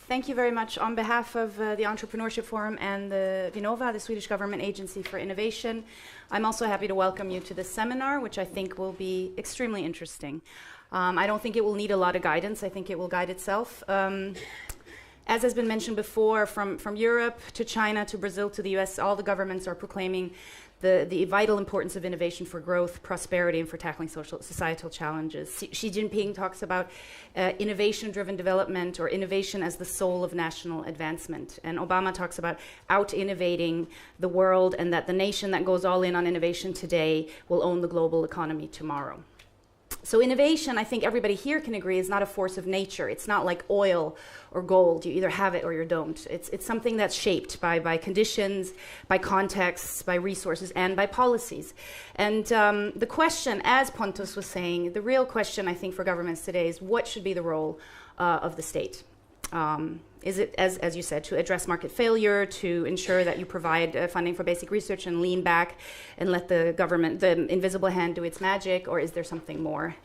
Thank you very much. On behalf of the Entrepreneurship Forum and the VINNOVA, the Swedish Government Agency for Innovation, I'm also happy to welcome you to this seminar, which I think will be extremely interesting. I don't think it will need a lot of guidance. I think it will guide itself. As has been mentioned before, from Europe to China to Brazil to the US, all the governments are proclaiming the vital importance of innovation for growth, prosperity, and for tackling societal challenges. Xi Jinping talks about innovation-driven development, or innovation as the soul of national advancement. And Obama talks about out-innovating the world, and that the nation that goes all in on innovation today will own the global economy tomorrow. So innovation, I think everybody here can agree, is not a force of nature. It's not like oil or gold. You either have it or you don't. It's something that's shaped by conditions, by contexts, by resources, and by policies. And the question, as Pontus was saying, the real question, I think, for governments today is what should be the role of the state? Is it, as you said, to address market failure, to ensure that you provide funding for basic research and lean back and let the government, the invisible hand, do its magic, or is there something more?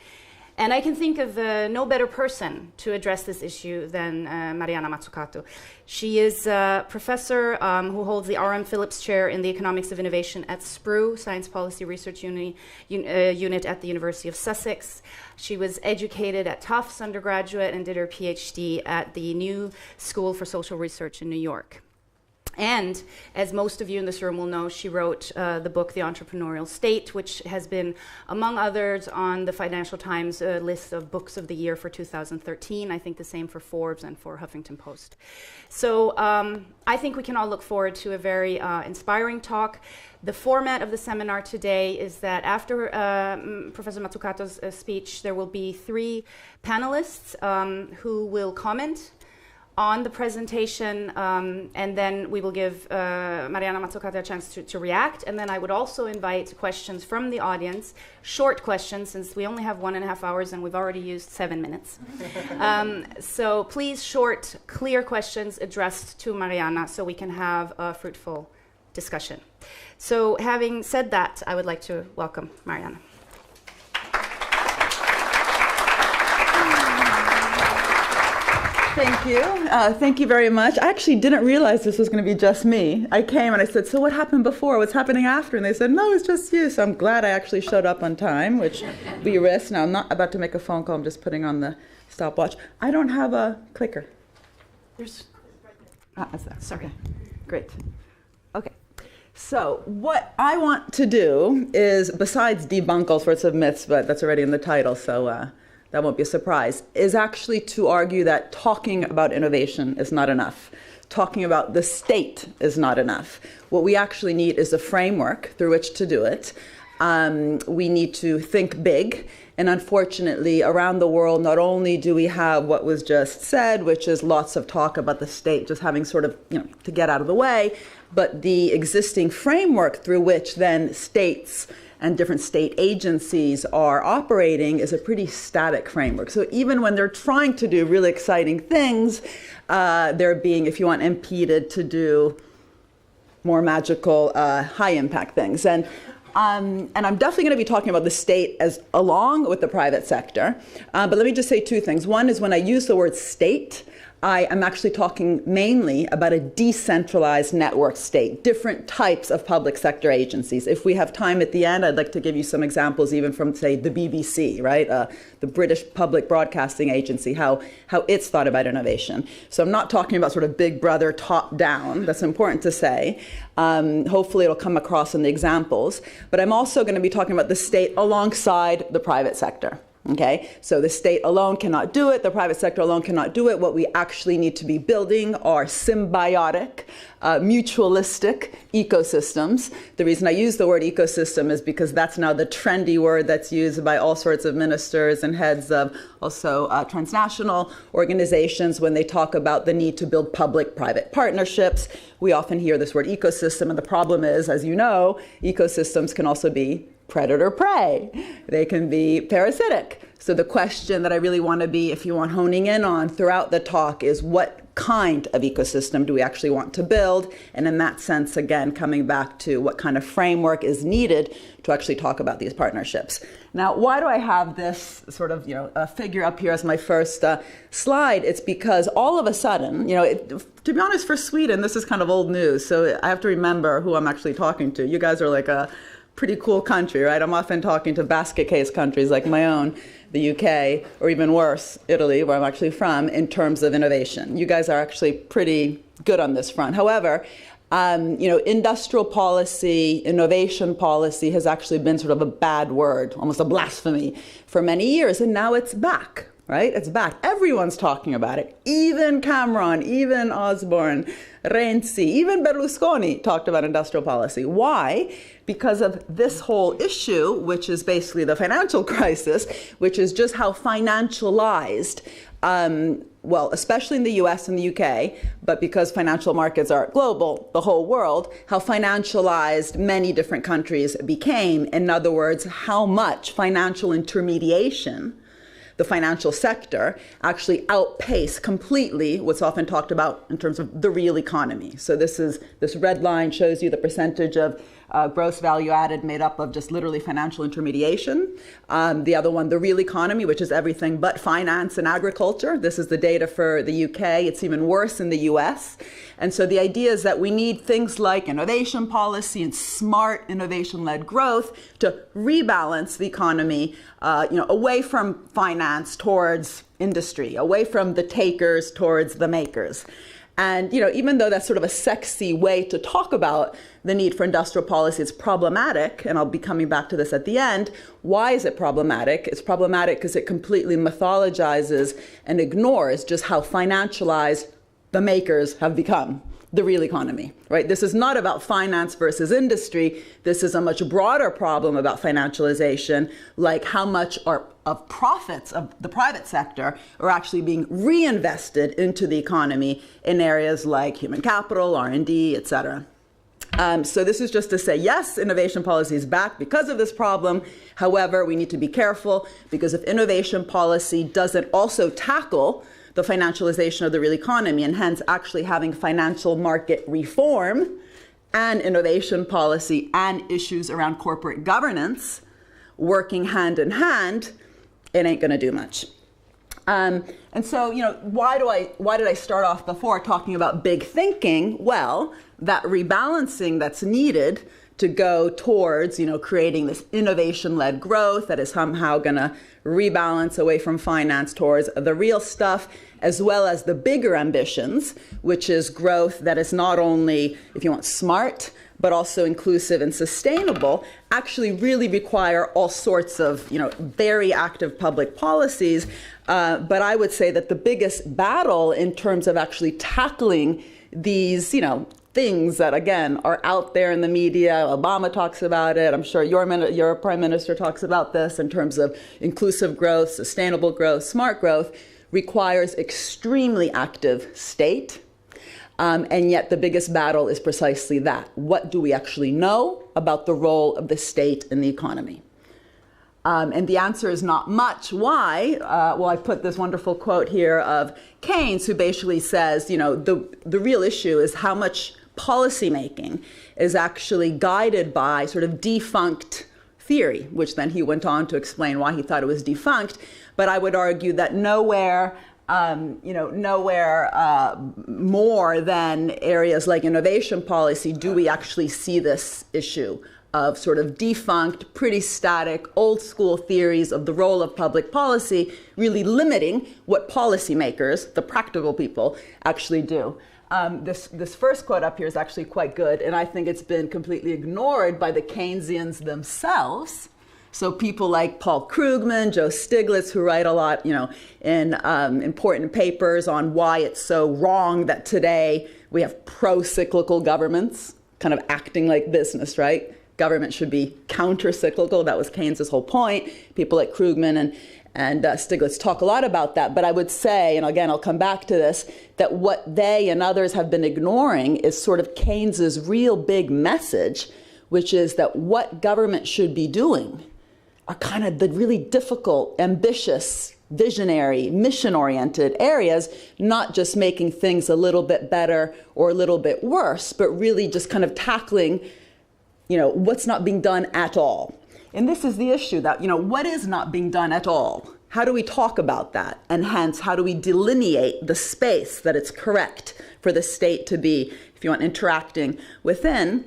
And I can think of no better person to address this issue than Mariana Mazzucato. She is a professor who holds the R.M. Phillips Chair in the Economics of Innovation at SPRU, Science Policy Research Unit at the University of Sussex. She was educated at Tufts undergraduate and did her PhD at the New School for Social Research in New York. And as most of you in this room will know, she wrote the book, The Entrepreneurial State, which has been, among others, on the Financial Times list of books of the year for 2013. I think the same for Forbes and for Huffington Post. So I think we can all look forward to a very inspiring talk. The format of the seminar today is that after Professor Mazzucato's speech, there will be 3 panelists who will comment on the presentation, and then we will give Mariana Mazzucato a chance to react, and then I would also invite questions from the audience, short questions, since we only have 1.5 hours and we've already used 7 minutes. So please, short, clear questions addressed to Mariana so we can have a fruitful discussion. So having said that, I would like to welcome Mariana. Thank you. Thank you very much. I actually didn't realize this was going to be just me. I came and I said, so what happened before? What's happening after? And they said, no, it's just you. So I'm glad I actually showed up on time, which we risk. Now, I'm not about to make a phone call. I'm just putting on the stopwatch. I don't have a clicker. There's Sorry. Okay. Great. Okay. So what I want to do is, besides debunk all sorts of myths, but that's already in the title, so that won't be a surprise, is actually to argue that talking about innovation is not enough. Talking about the state is not enough. What we actually need is a framework through which to do it. We need to think big. And unfortunately, around the world, not only do we have what was just said, which is lots of talk about the state just having sort of, to get out of the way, but the existing framework through which then states and different state agencies are operating is a pretty static framework. So even when they're trying to do really exciting things, they're being, if you want, impeded to do more magical, high-impact things. And I'm definitely going to be talking about the state as along with the private sector. But let me just say 2 things. One is when I use the word state, I am actually talking mainly about a decentralized network state, different types of public sector agencies. If we have time at the end, I'd like to give you some examples even from, say, the BBC, right? The British Public Broadcasting Agency, how it's thought about innovation. So I'm not talking about sort of big brother top down. That's important to say. Hopefully it'll come across in the examples. But I'm also going to be talking about the state alongside the private sector. Okay, so the state alone cannot do it, the private sector alone cannot do it. What we actually need to be building are symbiotic, mutualistic ecosystems. The reason I use the word ecosystem is because that's now the trendy word that's used by all sorts of ministers and heads of also transnational organizations when they talk about the need to build public-private partnerships. We often hear this word ecosystem, and the problem is, as you know, ecosystems can also be predator-prey. They can be parasitic. So the question that I really want to be, if you want, honing in on throughout the talk is what kind of ecosystem do we actually want to build? And in that sense, again, coming back to what kind of framework is needed to actually talk about these partnerships. Now, why do I have this sort of, figure up here as my first slide? It's because all of a sudden, to be honest, for Sweden, this is kind of old news. So I have to remember who I'm actually talking to. You guys are like a pretty cool country, right? I'm often talking to basket case countries like my own, the UK, or even worse, Italy, where I'm actually from, in terms of innovation. You guys are actually pretty good on this front. However, industrial policy, innovation policy has actually been sort of a bad word, almost a blasphemy for many years, and now it's back. Right? It's back. Everyone's talking about it. Even Cameron, even Osborne, Renzi, even Berlusconi talked about industrial policy. Why? Because of this whole issue, which is basically the financial crisis, which is just how financialized, especially in the US and the UK, but because financial markets are global, the whole world, how financialized many different countries became. In other words, how much financial intermediation the financial sector actually outpace completely what's often talked about in terms of the real economy. So this red line shows you the percentage of gross value added made up of just literally financial intermediation. The other one, the real economy, which is everything but finance and agriculture. This is the data for the UK. It's even worse in the US. And so the idea is that we need things like innovation policy and smart innovation-led growth to rebalance the economy away from finance towards industry, away from the takers towards the makers. And even though that's sort of a sexy way to talk about the need for industrial policy, it's problematic, and I'll be coming back to this at the end. Why is it problematic? It's problematic because it completely mythologizes and ignores just how financialized the makers have become, the real economy, right? This is not about finance versus industry. This is a much broader problem about financialization, like how much of profits of the private sector are actually being reinvested into the economy in areas like human capital, R&D, et cetera. So this is just to say, yes, innovation policy is back because of this problem. However, we need to be careful because if innovation policy doesn't also tackle the financialization of the real economy, and hence actually having financial market reform and innovation policy and issues around corporate governance working hand in hand, it ain't going to do much. And so, why did I start off before talking about big thinking? Well, that rebalancing that's needed to go towards, creating this innovation-led growth that is somehow going to rebalance away from finance towards the real stuff, as well as the bigger ambitions, which is growth that is not only, if you want, smart, but also inclusive and sustainable, actually really require all sorts of, very active public policies. But I would say that the biggest battle in terms of actually tackling these, things that, again, are out there in the media. Obama talks about it. I'm sure your prime minister talks about this in terms of inclusive growth, sustainable growth, smart growth, requires extremely active state. And yet the biggest battle is precisely that. What do we actually know about the role of the state in the economy? And the answer is not much. Why? I put this wonderful quote here of Keynes, who basically says, the real issue is how much policymaking is actually guided by sort of defunct theory, which then he went on to explain why he thought it was defunct. But I would argue that nowhere more than areas like innovation policy do we actually see this issue of sort of defunct, pretty static, old school theories of the role of public policy really limiting what policymakers, the practical people, actually do. This first quote up here is actually quite good, and I think it's been completely ignored by the Keynesians themselves. So people like Paul Krugman, Joe Stiglitz, who write a lot, in important papers on why it's so wrong that today we have pro-cyclical governments kind of acting like business, right? Government should be counter-cyclical. That was Keynes' whole point. People like Krugman and Stiglitz talk a lot about that. But I would say, and again, I'll come back to this, that what they and others have been ignoring is sort of Keynes' real big message, which is that what government should be doing are kind of the really difficult, ambitious, visionary, mission-oriented areas, not just making things a little bit better or a little bit worse, but really just kind of tackling, what's not being done at all. And this is the issue that, what is not being done at all? How do we talk about that? And hence, how do we delineate the space that it's correct for the state to be, if you want, interacting within?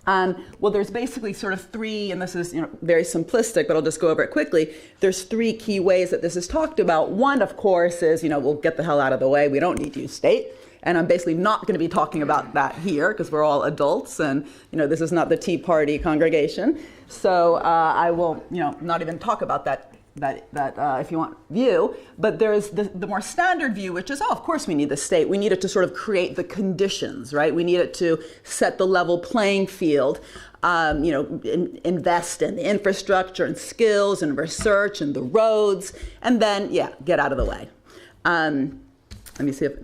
Well, there's basically sort of three, and this is very simplistic, but I'll just go over it quickly. There's three key ways that this is talked about. One, of course, is, we'll get the hell out of the way. We don't need you, state. And I'm basically not going to be talking about that here because we're all adults and, this is not the Tea Party congregation. So I will, not even talk about that if you want, view. But there's the more standard view, which is, of course we need the state. We need it to sort of create the conditions, right? We need it to set the level playing field, invest in the infrastructure and skills and research and the roads, and then, get out of the way. Let me see if,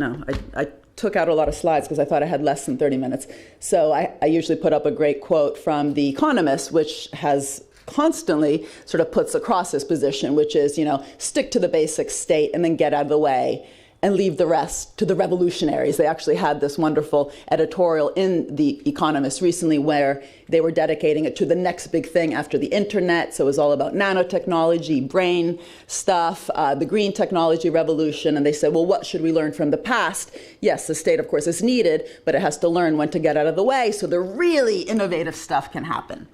I took out a lot of slides because I thought I had less than 30 minutes. So I usually put up a great quote from The Economist, which has constantly sort of puts across this position, which is, stick to the basic state and then get out of the way and leave the rest to the revolutionaries. They actually had this wonderful editorial in The Economist recently where they were dedicating it to the next big thing after the internet. So it was all about nanotechnology, brain stuff, the green technology revolution. And they said, well, what should we learn from the past? Yes, the state, of course, is needed, but it has to learn when to get out of the way so the really innovative stuff can happen.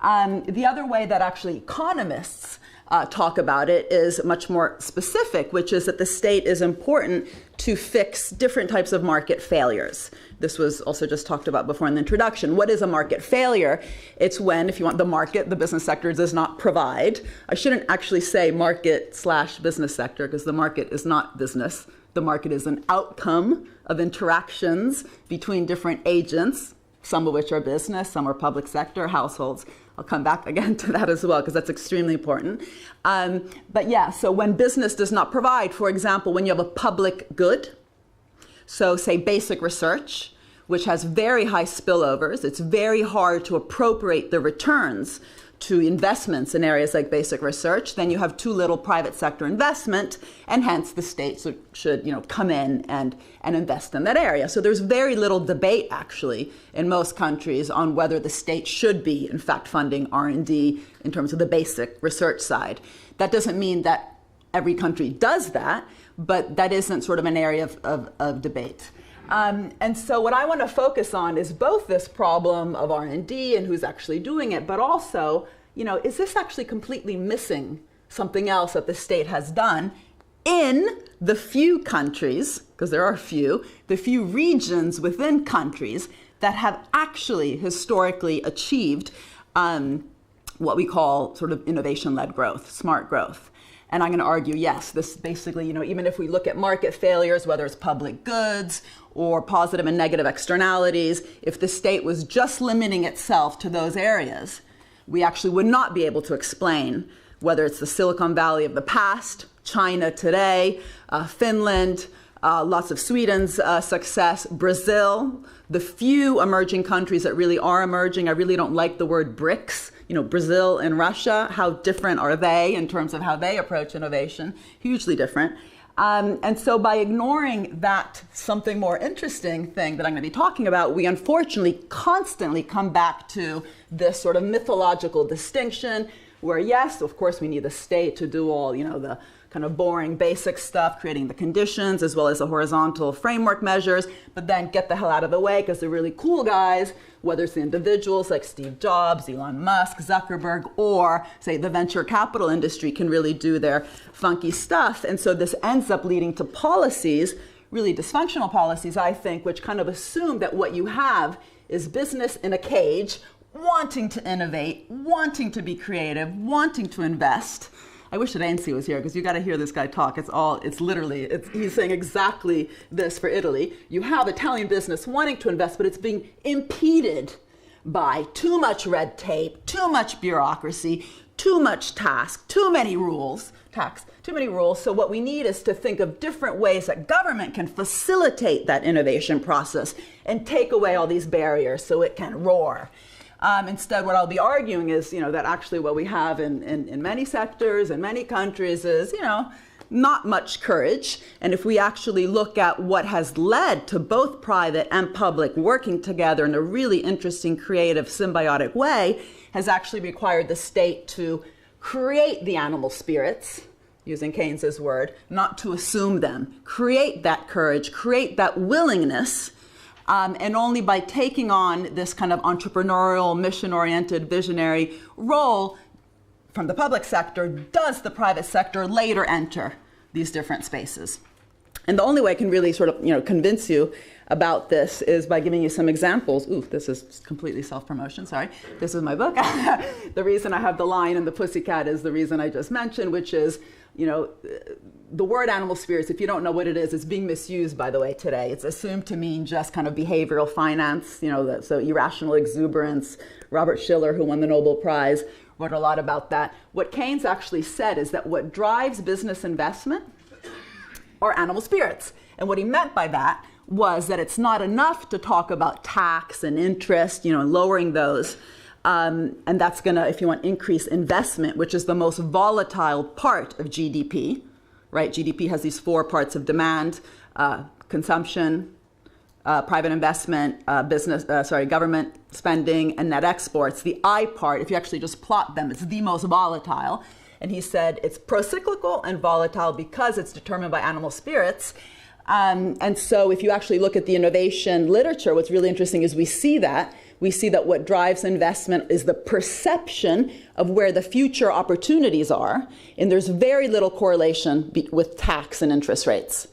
The other way that actually economists talk about it is much more specific, which is that the state is important to fix different types of market failures. This was also just talked about before in the introduction. What is a market failure? It's when, if you want, the market, the business sector does not provide. I shouldn't actually say market/business sector because the market is not business. The market is an outcome of interactions between different agents, some of which are business, some are public sector, households. I'll come back again to that as well because that's extremely important. So when business does not provide, for example, when you have a public good, so say basic research, which has very high spillovers, it's very hard to appropriate the returns to investments in areas like basic research, then you have too little private sector investment, and hence the state should come in and invest in that area. So there's very little debate, actually, in most countries on whether the state should be, in fact, funding R&D in terms of the basic research side. That doesn't mean that every country does that, but that isn't sort of an area of debate. And so what I want to focus on is both this problem of R&D and who's actually doing it, but also, is this actually completely missing something else that the state has done in the few countries, because there are few, the few regions within countries that have actually historically achieved what we call sort of innovation-led growth, smart growth. And I'm going to argue, yes, this basically, even if we look at market failures, whether it's public goods or positive and negative externalities, if the state was just limiting itself to those areas, we actually would not be able to explain whether it's the Silicon Valley of the past, China today, Finland, lots of Sweden's success, Brazil, the few emerging countries that really are emerging. I really don't like the word BRICS. Brazil and Russia, how different are they in terms of how they approach innovation? Hugely different. And so by ignoring that something more interesting thing that I'm going to be talking about, we unfortunately constantly come back to this sort of mythological distinction where, yes, of course, we need the state to do all, the kind of boring basic stuff, creating the conditions as well as the horizontal framework measures, but then get the hell out of the way because the really cool guys, whether it's the individuals like Steve Jobs, Elon Musk, Zuckerberg, or say the venture capital industry can really do their funky stuff. And so this ends up leading to policies, really dysfunctional policies, I think, which kind of assume that what you have is business in a cage, wanting to innovate, wanting to be creative, wanting to invest. I wish that Ainsley was here because you got to hear this guy talk. He's saying exactly this for Italy. You have Italian business wanting to invest, but it's being impeded by too much red tape, too much bureaucracy, too much too many rules. So what we need is to think of different ways that government can facilitate that innovation process and take away all these barriers so it can roar. Instead, what I'll be arguing is, that actually what we have in many sectors and many countries is, not much courage. And if we actually look at what has led to both private and public working together in a really interesting, creative, symbiotic way, has actually required the state to create the animal spirits, using Keynes's word, not to assume them. Create that courage, create that willingness, and only by taking on this kind of entrepreneurial, mission-oriented, visionary role from the public sector, does the private sector later enter these different spaces. And the only way I can really sort of, convince you about this is by giving you some examples. Ooh, this is completely self-promotion, sorry. This is my book. The reason I have the lion and the pussycat is the reason I just mentioned, which is, the word animal spirits, if you don't know what it is, it's being misused, by the way, today. It's assumed to mean just kind of behavioral finance, so irrational exuberance. Robert Shiller, who won the Nobel Prize, wrote a lot about that. What Keynes actually said is that what drives business investment are animal spirits. And what he meant by that was that it's not enough to talk about tax and interest, and lowering those. And that's going to, if you want, increase investment, which is the most volatile part of GDP, right? GDP has these 4 parts of demand, consumption, private investment, government spending, and net exports. The I part, if you actually just plot them, it's the most volatile. And he said it's pro-cyclical and volatile because it's determined by animal spirits. And so if you actually look at the innovation literature, what's really interesting is we see that what drives investment is the perception of where the future opportunities are. And there's very little correlation with tax and interest rates.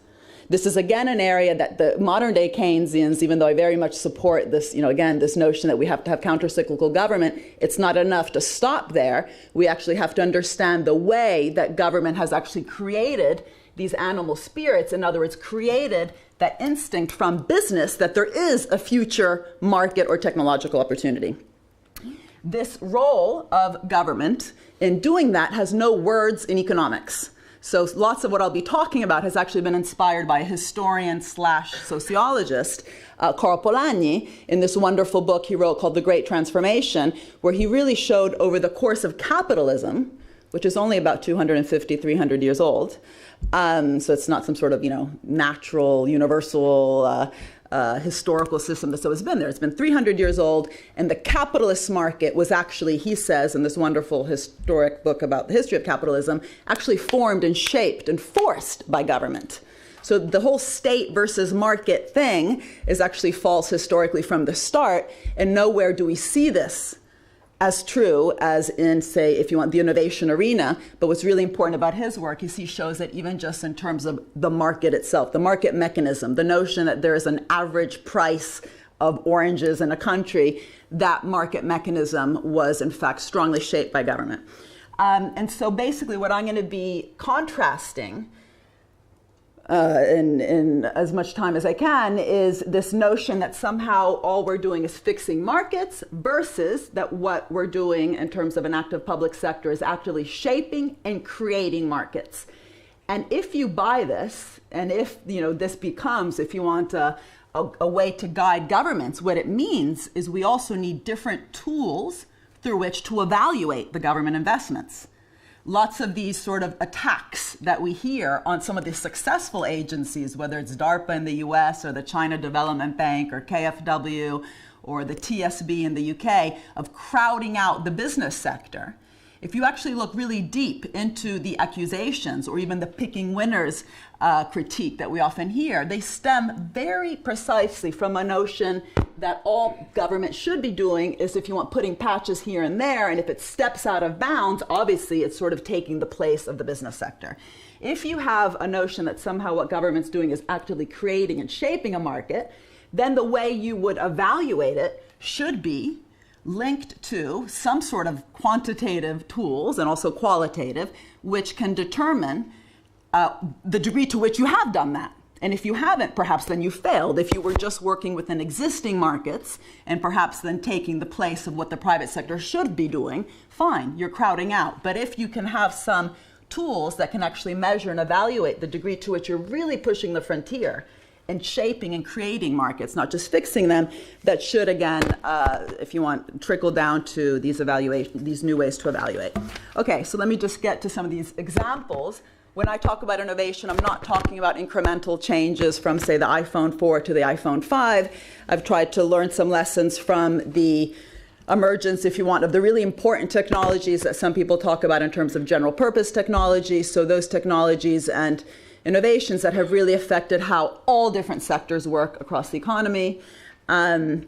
This is, again, an area that the modern day Keynesians, even though I very much support this, again, this notion that we have to have counter-cyclical government, it's not enough to stop there. We actually have to understand the way that government has actually created these animal spirits. In other words, created that instinct from business that there is a future market or technological opportunity. This role of government in doing that has no words in economics. So lots of what I'll be talking about has actually been inspired by a historian / sociologist, Karl Polanyi, in this wonderful book he wrote called The Great Transformation, where he really showed over the course of capitalism, which is only about 250, 300 years old. So it's not some sort of, natural, universal, historical system that's always been there. It's been 300 years old, and the capitalist market was actually, he says in this wonderful historic book about the history of capitalism, actually formed and shaped and forced by government. So the whole state versus market thing is actually false historically from the start, and nowhere do we see this as true as in, say, if you want, the innovation arena. But what's really important about his work is he shows that even just in terms of the market itself, the market mechanism, the notion that there is an average price of oranges in a country, that market mechanism was in fact strongly shaped by government. And so basically what I'm going to be contrasting in as much time as I can is this notion that somehow all we're doing is fixing markets versus that what we're doing in terms of an active public sector is actually shaping and creating markets. And if you buy this, and if this becomes, if you want, a way to guide governments, what it means is we also need different tools through which to evaluate the government investments. Lots of these sort of attacks that we hear on some of the successful agencies, whether it's DARPA in the US or the China Development Bank or KfW or the TSB in the UK, of crowding out the business sector. If you actually look really deep into the accusations or even the picking winners critique that we often hear, they stem very precisely from a notion that all government should be doing is, if you want, putting patches here and there, and if it steps out of bounds, obviously it's sort of taking the place of the business sector. If you have a notion that somehow what government's doing is actively creating and shaping a market, then the way you would evaluate it should be linked to some sort of quantitative tools and also qualitative, which can determine the degree to which you have done that. And if you haven't, perhaps then you failed. If you were just working within existing markets and perhaps then taking the place of what the private sector should be doing, fine, you're crowding out. But if you can have some tools that can actually measure and evaluate the degree to which you're really pushing the frontier and shaping and creating markets, not just fixing them, that should, again, if you want, trickle down to these new ways to evaluate. Okay, so let me just get to some of these examples. When I talk about innovation, I'm not talking about incremental changes from, say, the iPhone 4 to the iPhone 5. I've tried to learn some lessons from the emergence, if you want, of the really important technologies that some people talk about in terms of general purpose technologies. So those technologies and innovations that have really affected how all different sectors work across the economy, and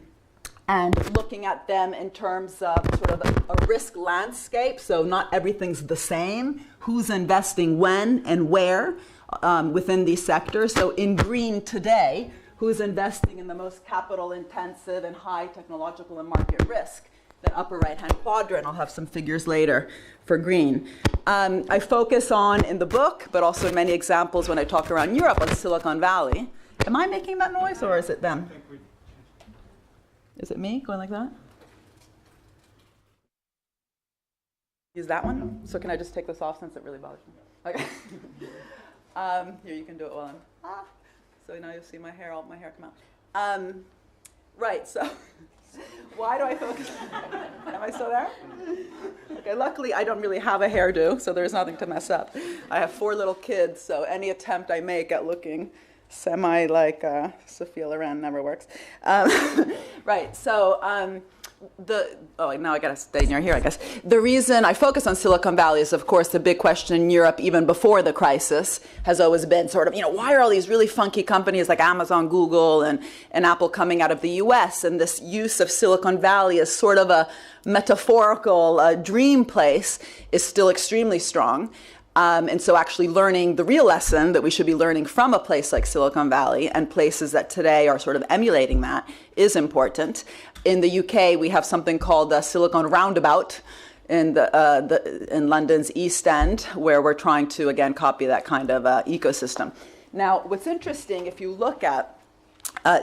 looking at them in terms of sort of a risk landscape. So not everything's the same. Who's investing when and where within these sectors? So in green today, who's investing in the most capital intensive and high technological and market risk? The upper right-hand quadrant. I'll have some figures later for green. I focus on, in the book, but also in many examples when I talk around Europe, on Silicon Valley. Am I making that noise, or is it them? Is it me going like that? Use that one? So can I just take this off since it really bothers me? Okay. Here, you can do it while I'm... So now you'll see my hair come out. Right, so... Why do I focus? Am I still there? Okay, luckily I don't really have a hairdo, so there's nothing to mess up. I have 4 little kids, so any attempt I make at looking semi like Sophia Loren never works. Right, so now I gotta stay near here, I guess. The reason I focus on Silicon Valley is, of course, the big question in Europe, even before the crisis, has always been sort of, why are all these really funky companies like Amazon, Google, and Apple coming out of the US? And this use of Silicon Valley as sort of a metaphorical dream place is still extremely strong. And so actually learning the real lesson that we should be learning from a place like Silicon Valley and places that today are sort of emulating that is important. In the UK, we have something called the Silicon Roundabout in London's East End, where we're trying to, again, copy that kind of ecosystem. Now, what's interesting, if you look at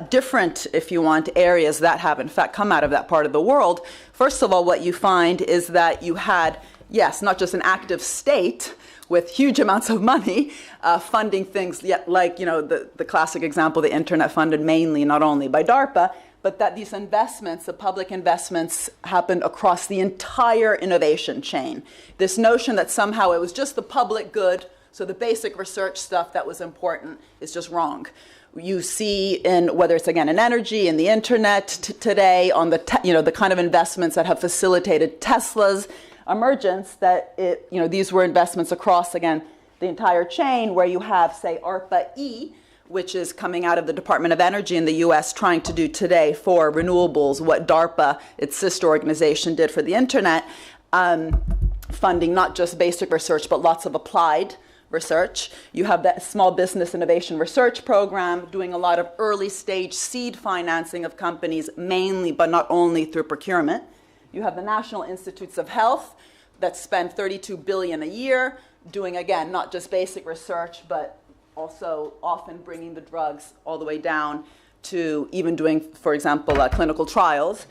different, if you want, areas that have, in fact, come out of that part of the world, first of all, what you find is that you had, yes, not just an active state with huge amounts of money funding things like, the classic example, the internet funded mainly, not only by DARPA, but that these investments, the public investments, happened across the entire innovation chain. This notion that somehow it was just the public good, so the basic research stuff that was important, is just wrong. You see in, whether it's again in energy, in the internet today, on the kind of investments that have facilitated Tesla's emergence, that these were investments across, again, the entire chain, where you have, say, ARPA-E, which is coming out of the Department of Energy in the US, trying to do today for renewables what DARPA, its sister organization, did for the internet, funding not just basic research, but lots of applied research. You have that Small Business Innovation Research Program doing a lot of early stage seed financing of companies, mainly, but not only, through procurement. You have the National Institutes of Health that spend $32 billion a year doing, again, not just basic research, but also often bringing the drugs all the way down to even doing, for example, clinical trials,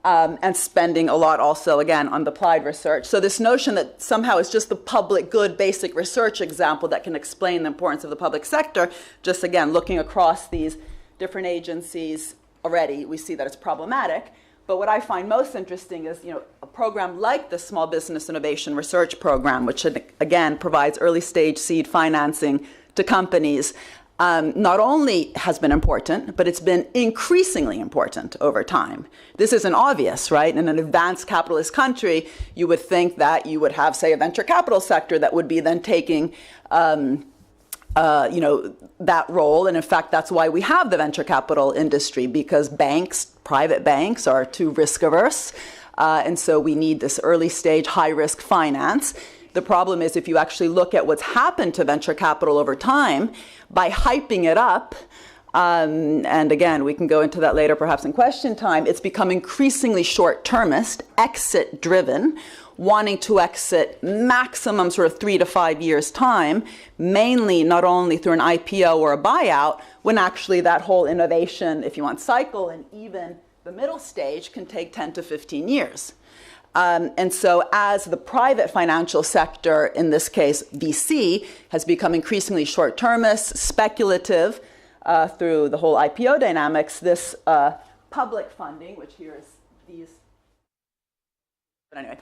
and spending a lot also, again, on the applied research. So this notion that somehow it's just the public good basic research example that can explain the importance of the public sector, just again, looking across these different agencies already, we see that it's problematic. But what I find most interesting is, a program like the Small Business Innovation Research Program, which again provides early stage seed financing to companies, not only has been important, but it's been increasingly important over time. This isn't obvious, right? In an advanced capitalist country, you would think that you would have, say, a venture capital sector that would be then taking that role. And in fact, that's why we have the venture capital industry, because private banks are too risk averse. And so we need this early stage high risk finance. The problem is, if you actually look at what's happened to venture capital over time, by hyping it up, and again, we can go into that later perhaps in question time, it's become increasingly short-termist, exit-driven, wanting to exit maximum sort of 3 to 5 years' time, mainly not only through an IPO or a buyout, when actually that whole innovation, if you want, cycle, and even the middle stage can take 10 to 15 years. And so as the private financial sector, in this case VC, has become increasingly short-termist, speculative, through the whole IPO dynamics, this public funding, which here is these, but anyway,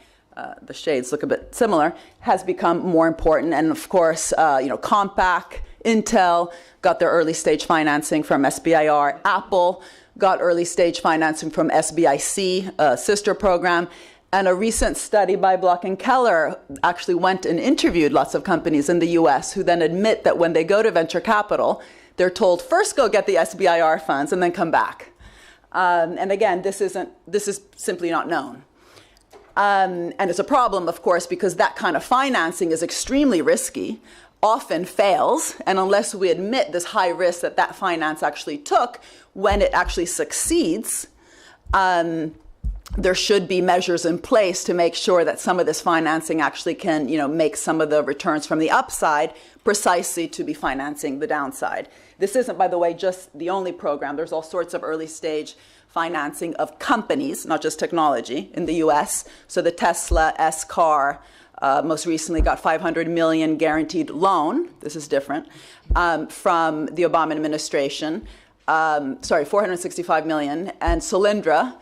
the shades look a bit similar, has become more important. And of course, Compaq, Intel got their early stage financing from SBIR. Apple got early stage financing from SBIC, a sister program. And a recent study by Block and Keller actually went and interviewed lots of companies in the US who then admit that when they go to venture capital, they're told first go get the SBIR funds and then come back. And again, this is simply not known. And it's a problem, of course, because that kind of financing is extremely risky, often fails, and unless we admit this high risk that that finance actually took, when it actually succeeds, there should be measures in place to make sure that some of this financing actually can, make some of the returns from the upside precisely to be financing the downside. This isn't, by the way, just the only program. There's all sorts of early stage financing of companies, not just technology, in the US. So the Tesla S car most recently got $500 million guaranteed loan. This is different from the Obama administration. $465 million. And Solyndra,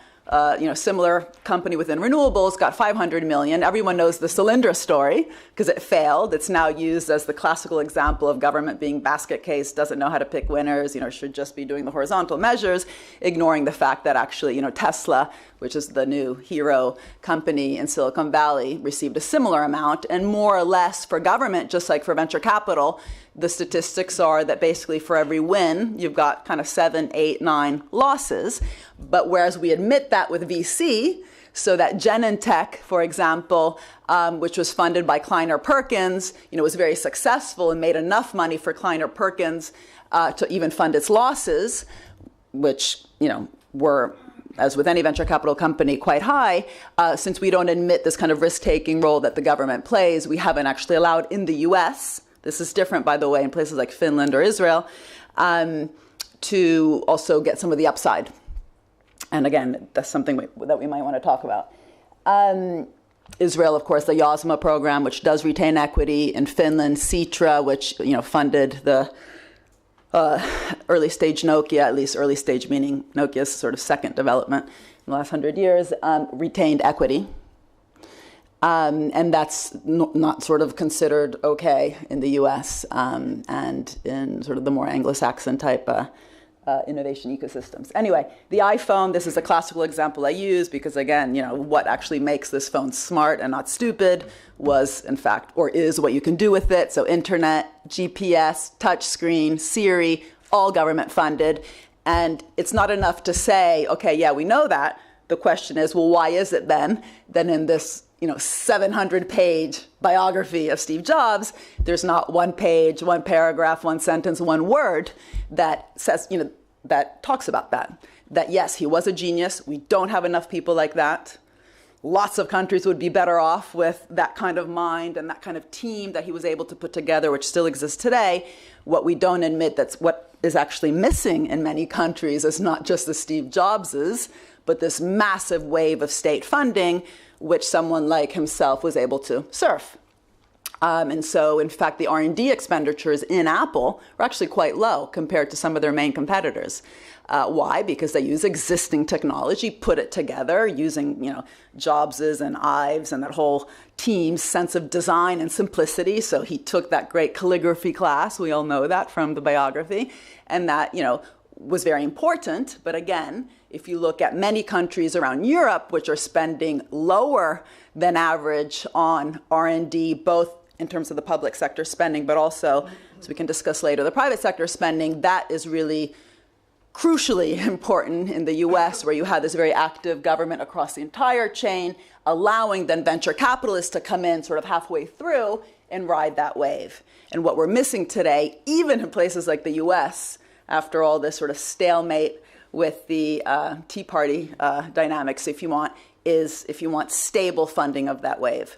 similar company within renewables, got $500 million. Everyone knows the Solyndra story because it failed. It's now used as the classical example of government being basket case, doesn't know how to pick winners, should just be doing the horizontal measures, ignoring the fact that actually, Tesla, which is the new hero company in Silicon Valley, received a similar amount. And more or less for government, just like for venture capital, the statistics are that basically for every win, you've got kind of 7, 8, 9 losses. But whereas we admit that with VC, so that Genentech, for example, which was funded by Kleiner Perkins, was very successful and made enough money for Kleiner Perkins to even fund its losses, which, were, as with any venture capital company, quite high. Since we don't admit this kind of risk-taking role that the government plays, we haven't actually allowed in the US, this is different, by the way, in places like Finland or Israel, to also get some of the upside. And again, that's something that we might want to talk about. Israel, of course, the YOSMA program, which does retain equity. In Finland, Citra, which funded the early stage Nokia, at least early stage meaning Nokia's sort of second development in the last 100 years, retained equity. And that's not sort of considered okay in the US and in sort of the more Anglo-Saxon type innovation ecosystems. Anyway, the iPhone, this is a classical example I use because, again, what actually makes this phone smart and not stupid was, in fact, or is what you can do with it. So internet, GPS, touchscreen, Siri, all government funded. And it's not enough to say, okay, yeah, we know that. The question is, well, why is it then in this 700-page biography of Steve Jobs, there's not one page, one paragraph, one sentence, one word that says, that talks about that. That yes, he was a genius. We don't have enough people like that. Lots of countries would be better off with that kind of mind and that kind of team that he was able to put together, which still exists today. What we don't admit, that's what is actually missing in many countries, is not just the Steve Jobses, but this massive wave of state funding, which someone like himself was able to surf. And so, in fact, the R&D expenditures in Apple are actually quite low compared to some of their main competitors. Why? Because they use existing technology, put it together using, Jobs's and Ives and that whole team's sense of design and simplicity. So he took that great calligraphy class, we all know that from the biography, and that, was very important. But again, if you look at many countries around Europe, which are spending lower than average on R&D, both in terms of the public sector spending, but also, as we can discuss later, the private sector spending, that is really crucially important in the US, where you have this very active government across the entire chain, allowing then venture capitalists to come in sort of halfway through and ride that wave. And what we're missing today, even in places like the US, after all this sort of stalemate with the Tea Party dynamics, if you want stable funding of that wave.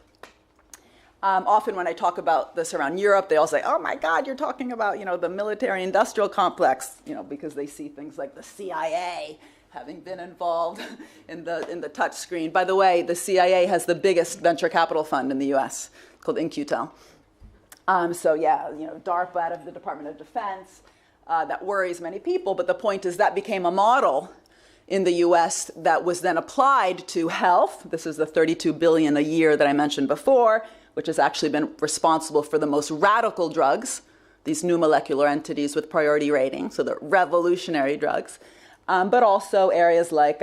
Often when I talk about this around Europe, they all say, oh my God, you're talking about, the military-industrial complex, because they see things like the CIA having been involved in the touch screen. By the way, the CIA has the biggest venture capital fund in the US, called In-Q-Tel. So yeah, DARPA out of the Department of Defense, that worries many people. But the point is that became a model in the US that was then applied to health. This is the $32 billion a year that I mentioned before, which has actually been responsible for the most radical drugs, these new molecular entities with priority rating, so the revolutionary drugs, but also areas like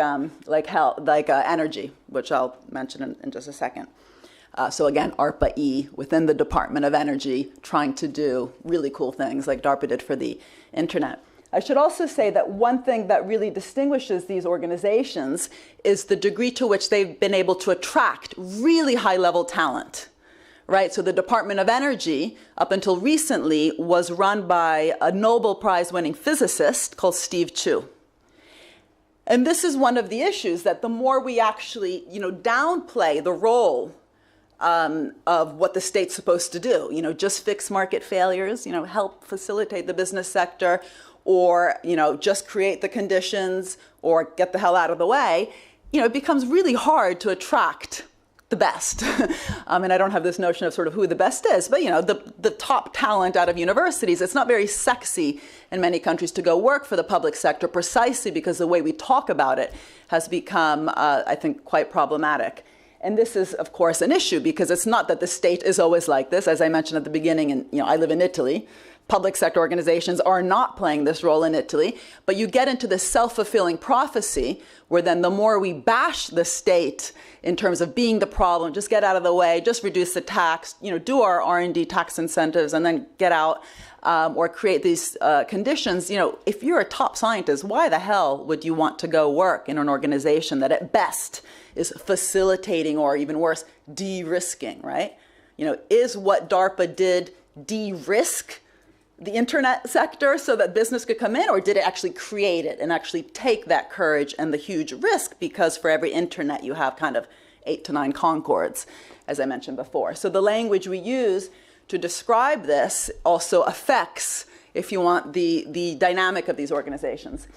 health, like energy, which I'll mention in just a second. So again, ARPA-E within the Department of Energy, trying to do really cool things like DARPA did for the internet. I should also say that one thing that really distinguishes these organizations is the degree to which they've been able to attract really high-level talent. Right, so the Department of Energy, up until recently, was run by a Nobel Prize-winning physicist called Steve Chu. And this is one of the issues, that the more we actually, downplay the role of what the state's supposed to do, just fix market failures, help facilitate the business sector, or, just create the conditions, or get the hell out of the way, it becomes really hard to attract the best. And I don't have this notion of sort of who the best is, but the top talent out of universities, it's not very sexy in many countries to go work for the public sector, precisely because the way we talk about it has become, I think, quite problematic. And this is, of course, an issue, because it's not that the state is always like this. As I mentioned at the beginning, and I live in Italy. Public sector organizations are not playing this role in Italy, but you get into this self-fulfilling prophecy where then the more we bash the state in terms of being the problem, just get out of the way, just reduce the tax, do our R&D tax incentives and then get out, or create these conditions. If you're a top scientist, why the hell would you want to go work in an organization that at best is facilitating, or even worse, de-risking, right? Is what DARPA did de-risk the internet sector so that business could come in, or did it actually create it and actually take that courage and the huge risk? Because for every internet you have kind of 8 to 9 Concords, as I mentioned before. So the language we use to describe this also affects, if you want, the dynamic of these organizations.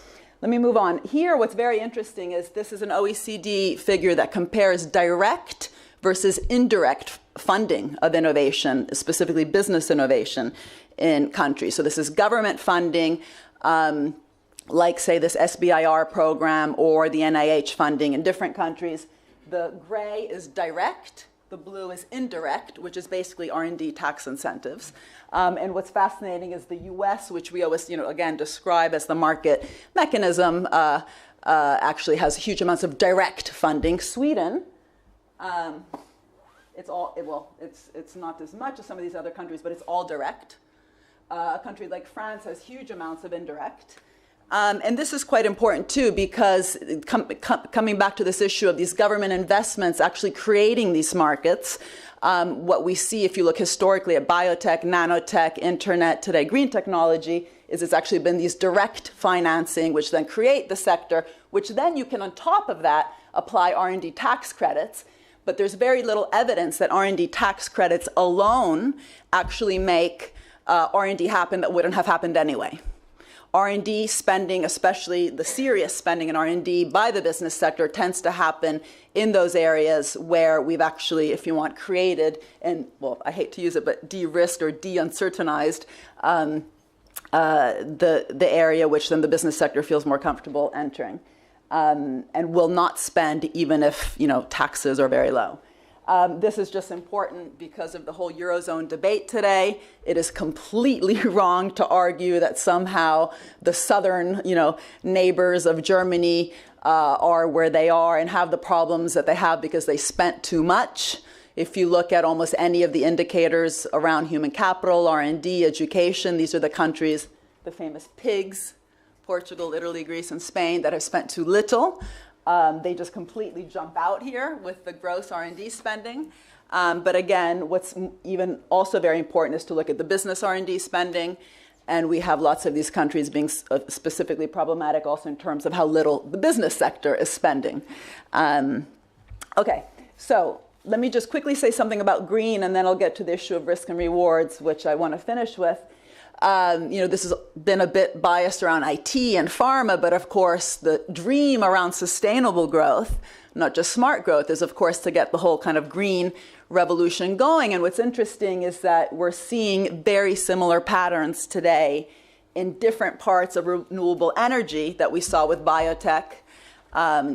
Let me move on. Here, what's very interesting is this is an OECD figure that compares direct versus indirect funding of innovation, specifically business innovation in countries. So this is government funding, like, say, this SBIR program or the NIH funding in different countries. The gray is direct, the blue is indirect, which is basically R&D tax incentives. And what's fascinating is the US, which we always, again, describe as the market mechanism, actually has huge amounts of direct funding. Sweden, it's not as much as some of these other countries, but it's all direct. A country like France has huge amounts of indirect. And this is quite important, too, because coming back to this issue of these government investments actually creating these markets, what we see if you look historically at biotech, nanotech, internet, today green technology, is it's actually been these direct financing, which then create the sector, which then you can, on top of that, apply R&D tax credits. But there's very little evidence that R&D tax credits alone actually make R&D happen that wouldn't have happened anyway. R&D spending, especially the serious spending in R&D by the business sector, tends to happen in those areas where we've actually, if you want, created and, well, I hate to use it, but de-risked or de-uncertainized the area which then the business sector feels more comfortable entering, and will not spend even if, taxes are very low. This is just important because of the whole Eurozone debate today. It is completely wrong to argue that somehow the southern, neighbors of Germany are where they are and have the problems that they have because they spent too much. If you look at almost any of the indicators around human capital, R&D, education, these are the countries, the famous pigs, Portugal, Italy, Greece, and Spain, that have spent too little. They just completely jump out here with the gross R&D spending. But again, what's even also very important is to look at the business R&D spending. And we have lots of these countries being specifically problematic also in terms of how little the business sector is spending. Okay, so let me just quickly say something about green, and then I'll get to the issue of risk and rewards, which I want to finish with. This has been a bit biased around IT and pharma, but of course the dream around sustainable growth, not just smart growth, is of course to get the whole kind of green revolution going. And what's interesting is that we're seeing very similar patterns today in different parts of renewable energy that we saw with biotech.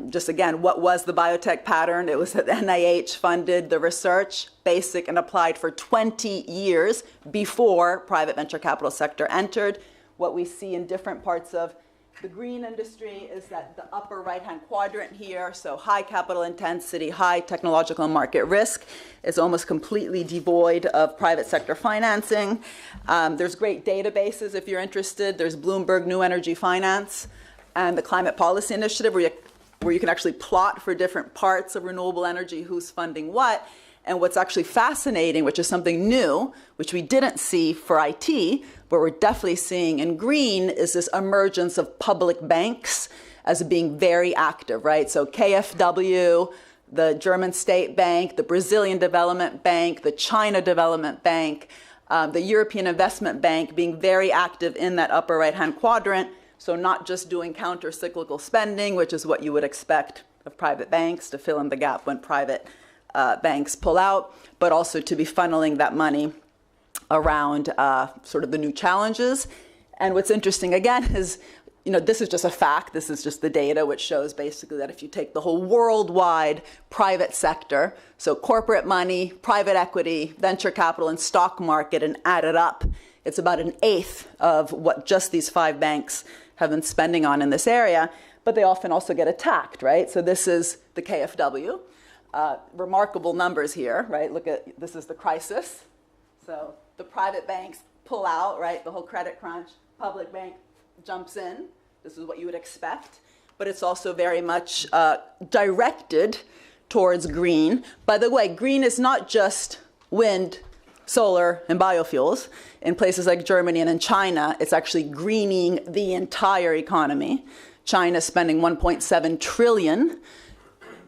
Just again, what was the biotech pattern? It was that NIH funded the research, basic and applied, for 20 years before private venture capital sector entered. What we see in different parts of the green industry is that the upper right-hand quadrant here, so high capital intensity, high technological and market risk, is almost completely devoid of private sector financing. There's great databases if you're interested. There's Bloomberg New Energy Finance and the Climate Policy Initiative, where you can actually plot for different parts of renewable energy who's funding what. And what's actually fascinating, which is something new, which we didn't see for IT, but we're definitely seeing in green, is this emergence of public banks as being very active, right? So KfW, the German State Bank, the Brazilian Development Bank, the China Development Bank, the European Investment Bank being very active in that upper right-hand quadrant. So not just doing counter-cyclical spending, which is what you would expect of private banks to fill in the gap when private banks pull out, but also to be funneling that money around sort of the new challenges. And what's interesting, again, is, this is just a fact. This is just the data, which shows basically that if you take the whole worldwide private sector, so corporate money, private equity, venture capital, and stock market, and add it up, it's about an eighth of what just these 5 banks have been spending on in this area. But they often also get attacked, right? So this is the KfW. Remarkable numbers here, right? Look at, this is the crisis. So the private banks pull out, right? The whole credit crunch, public bank jumps in. This is what you would expect. But it's also very much directed towards green. By the way, green is not just wind, solar, and biofuels. In places like Germany and in China, it's actually greening the entire economy. China is spending 1.7 trillion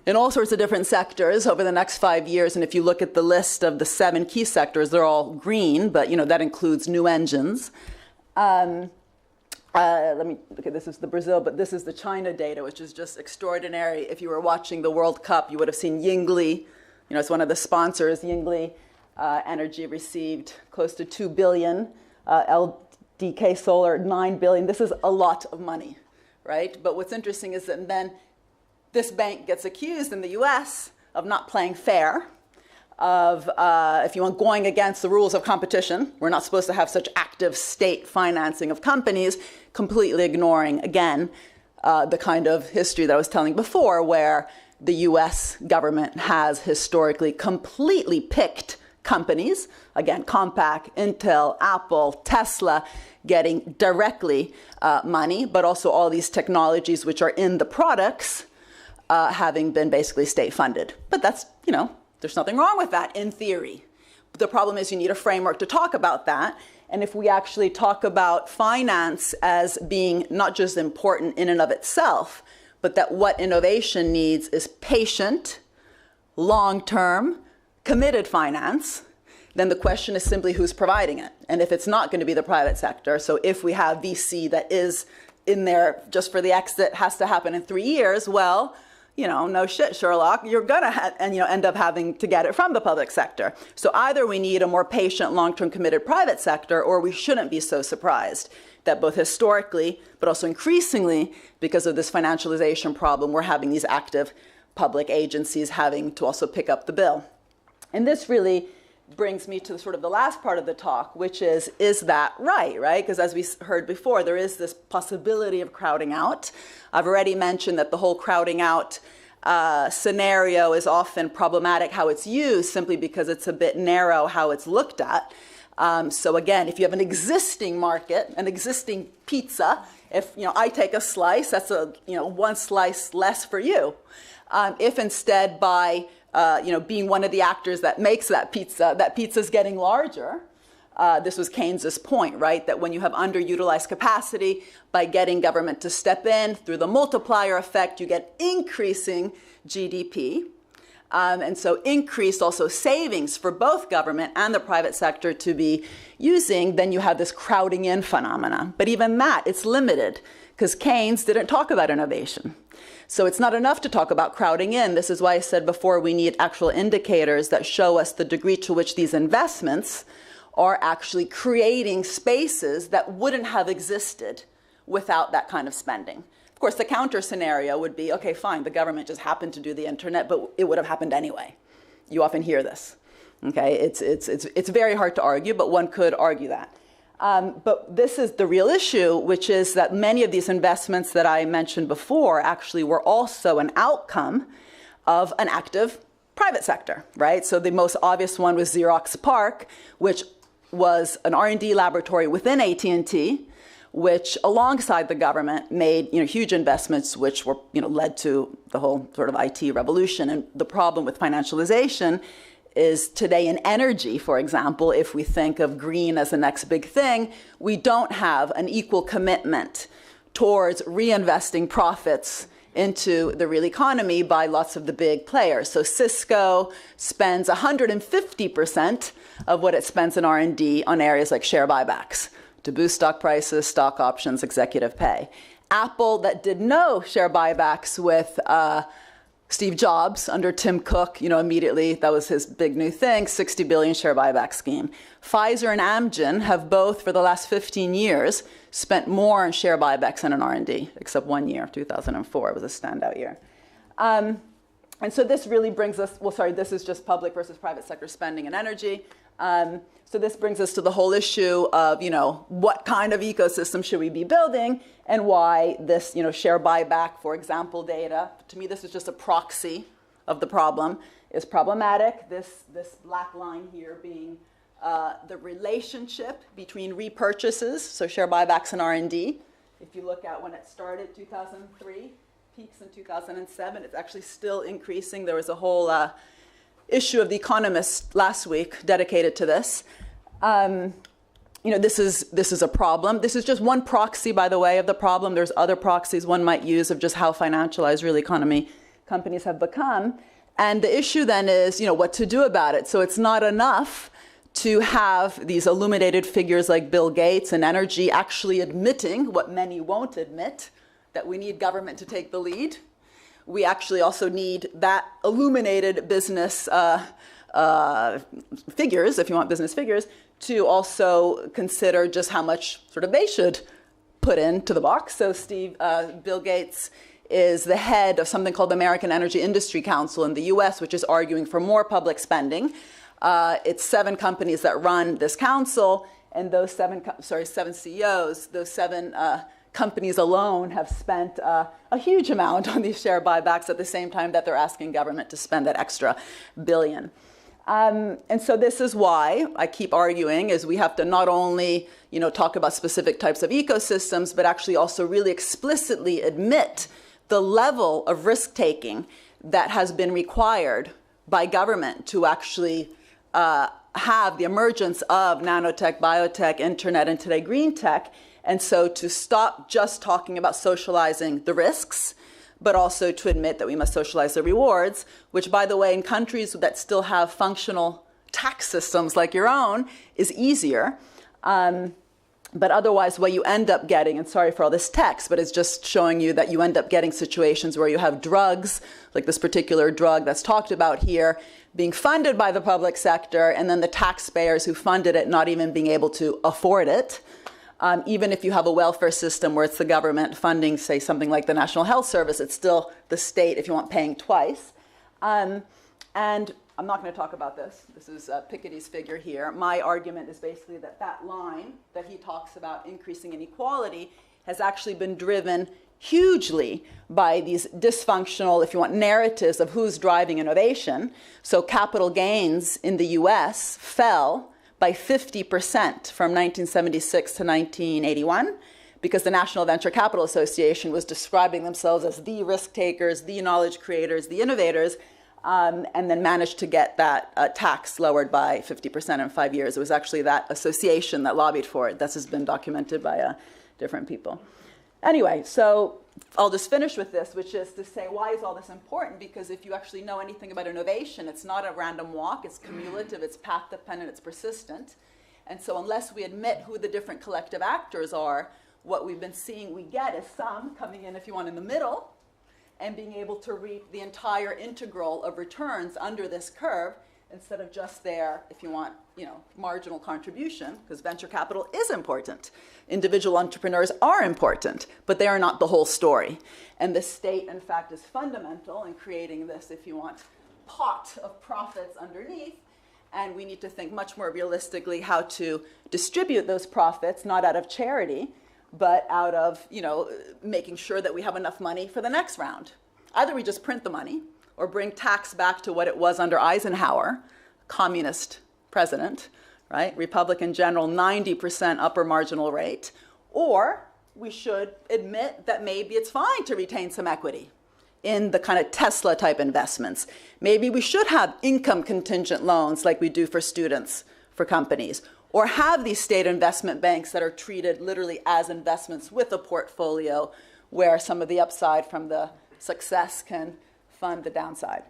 in all sorts of different sectors over the next 5 years. And if you look at the list of the 7 key sectors, they're all green, but that includes new engines. Let me look at, this is the Brazil, but this is the China data, which is just extraordinary. If you were watching the World Cup, you would have seen Yingli. It's one of the sponsors. Yingli Energy received close to 2 billion. LDK Solar, 9 billion. This is a lot of money, right? But what's interesting is that then this bank gets accused in the US of not playing fair, of, if you want, going against the rules of competition. We're not supposed to have such active state financing of companies, completely ignoring, again, the kind of history that I was telling before, where the US government has historically completely picked companies, again, Compaq, Intel, Apple, Tesla, getting directly money, but also all these technologies which are in the products having been basically state funded. But that's, there's nothing wrong with that in theory. But the problem is you need a framework to talk about that. And if we actually talk about finance as being not just important in and of itself, but that what innovation needs is patient, long-term, committed finance, then the question is simply who's providing it. And if it's not going to be the private sector, so if we have VC that is in there just for the exit, has to happen in 3 years, well, no shit, Sherlock, you're going to end up having to get it from the public sector. So either we need a more patient, long-term committed private sector, or we shouldn't be so surprised that both historically, but also increasingly, because of this financialization problem, we're having these active public agencies having to also pick up the bill. And this really brings me to sort of the last part of the talk, which is that right? Because as we heard before, there is this possibility of crowding out. I've already mentioned that the whole crowding out scenario is often problematic how it's used, simply because it's a bit narrow how it's looked at. So again, if you have an existing market, an existing pizza, if I take a slice, that's one slice less for you. If instead by being one of the actors that makes that pizza's getting larger. This was Keynes's point, right? That when you have underutilized capacity, by getting government to step in through the multiplier effect, you get increasing GDP. And so increased also savings for both government and the private sector to be using, then you have this crowding in phenomena. But even that, it's limited, because Keynes didn't talk about innovation. So it's not enough to talk about crowding in. This is why I said before we need actual indicators that show us the degree to which these investments are actually creating spaces that wouldn't have existed without that kind of spending. Of course, the counter scenario would be, okay, fine, the government just happened to do the internet, but it would have happened anyway. You often hear this. Okay, it's very hard to argue, but one could argue that. But this is the real issue, which is that many of these investments that I mentioned before actually were also an outcome of an active private sector, right? So the most obvious one was Xerox PARC, which was an R&D laboratory within AT&T, which alongside the government made huge investments, which were led to the whole sort of IT revolution. And the problem with financialization is today in energy, for example, if we think of green as the next big thing, we don't have an equal commitment towards reinvesting profits into the real economy by lots of the big players. So Cisco spends 150% of what it spends in R&D on areas like share buybacks to boost stock prices, stock options, executive pay. Apple, that did no share buybacks with Steve Jobs under Tim Cook, immediately, that was his big new thing, 60 billion share buyback scheme. Pfizer and Amgen have both, for the last 15 years, spent more on share buybacks than in R&D, except 1 year, 2004, it was a standout year. And so this really brings us, this is just public versus private sector spending and energy. So this brings us to the whole issue of, what kind of ecosystem should we be building and why this, share buyback, for example, data, to me this is just a proxy of the problem, is problematic. This black line here being the relationship between repurchases, so share buybacks and R&D. If you look at when it started, 2003, peaks in 2007, it's actually still increasing. There was a whole issue of The Economist last week dedicated to this. This is a problem. This is just one proxy, by the way, of the problem. There's other proxies one might use of just how financialized real economy companies have become. And the issue then is, what to do about it. So it's not enough to have these illuminated figures like Bill Gates and energy actually admitting what many won't admit, that we need government to take the lead. We actually also need that illuminated business figures, if you want business figures, to also consider just how much they should put into the box. So Bill Gates is the head of something called the American Energy Industry Council in the US, which is arguing for more public spending. It's 7 companies that run this council, and those 7 CEOs, those 7 companies alone have spent a huge amount on these share buybacks at the same time that they're asking government to spend that extra billion. And so this is why I keep arguing is we have to not only talk about specific types of ecosystems, but actually also really explicitly admit the level of risk-taking that has been required by government to actually have the emergence of nanotech, biotech, internet, and today green tech. And so to stop just talking about socializing the risks, but also to admit that we must socialize the rewards, which, by the way, in countries that still have functional tax systems like your own, is easier. But otherwise, what you end up getting, and sorry for all this text, but it's just showing you that you end up getting situations where you have drugs, like this particular drug that's talked about here, being funded by the public sector, and then the taxpayers who funded it not even being able to afford it. Even if you have a welfare system where it's the government funding, say, something like the National Health Service, it's still the state, if you want, paying twice. And I'm not going to talk about this. This is Piketty's figure here. My argument is basically that that line that he talks about increasing inequality has actually been driven hugely by these dysfunctional, if you want, narratives of who's driving innovation. So capital gains in the US fell by 50% from 1976 to 1981, because the National Venture Capital Association was describing themselves as the risk takers, the knowledge creators, the innovators, and then managed to get that tax lowered by 50% in 5 years. It was actually that association that lobbied for it. This has been documented by different people. Anyway, so I'll just finish with this, which is to say, why is all this important? Because if you actually know anything about innovation, it's not a random walk, it's cumulative, it's path-dependent, it's persistent. And so unless we admit who the different collective actors are, what we've been seeing we get is some coming in, if you want, in the middle, and being able to reap the entire integral of returns under this curve, instead of just their, if you want, marginal contribution, because venture capital is important. Individual entrepreneurs are important, but they are not the whole story. And the state, in fact, is fundamental in creating this, if you want, pot of profits underneath. And we need to think much more realistically how to distribute those profits, not out of charity, but out of, making sure that we have enough money for the next round. Either we just print the money or bring tax back to what it was under Eisenhower, communist president, right? Republican general, 90% upper marginal rate. Or we should admit that maybe it's fine to retain some equity in the kind of Tesla type investments. Maybe we should have income contingent loans like we do for students, for companies, or have these state investment banks that are treated literally as investments with a portfolio where some of the upside from the success can fund the downside.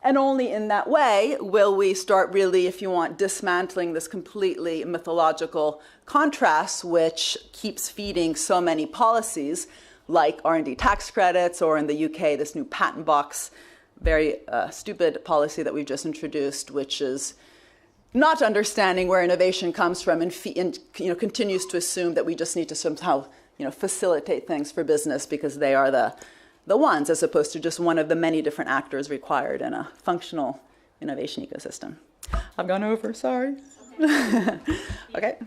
And only in that way will we start really, if you want, dismantling this completely mythological contrast which keeps feeding so many policies like R&D tax credits, or in the UK, this new patent box, very stupid policy that we've just introduced, which is not understanding where innovation comes from and continues to assume that we just need to somehow facilitate things for business because they are the ones, as opposed to just one of the many different actors required in a functional innovation ecosystem. I've gone over, sorry. Okay.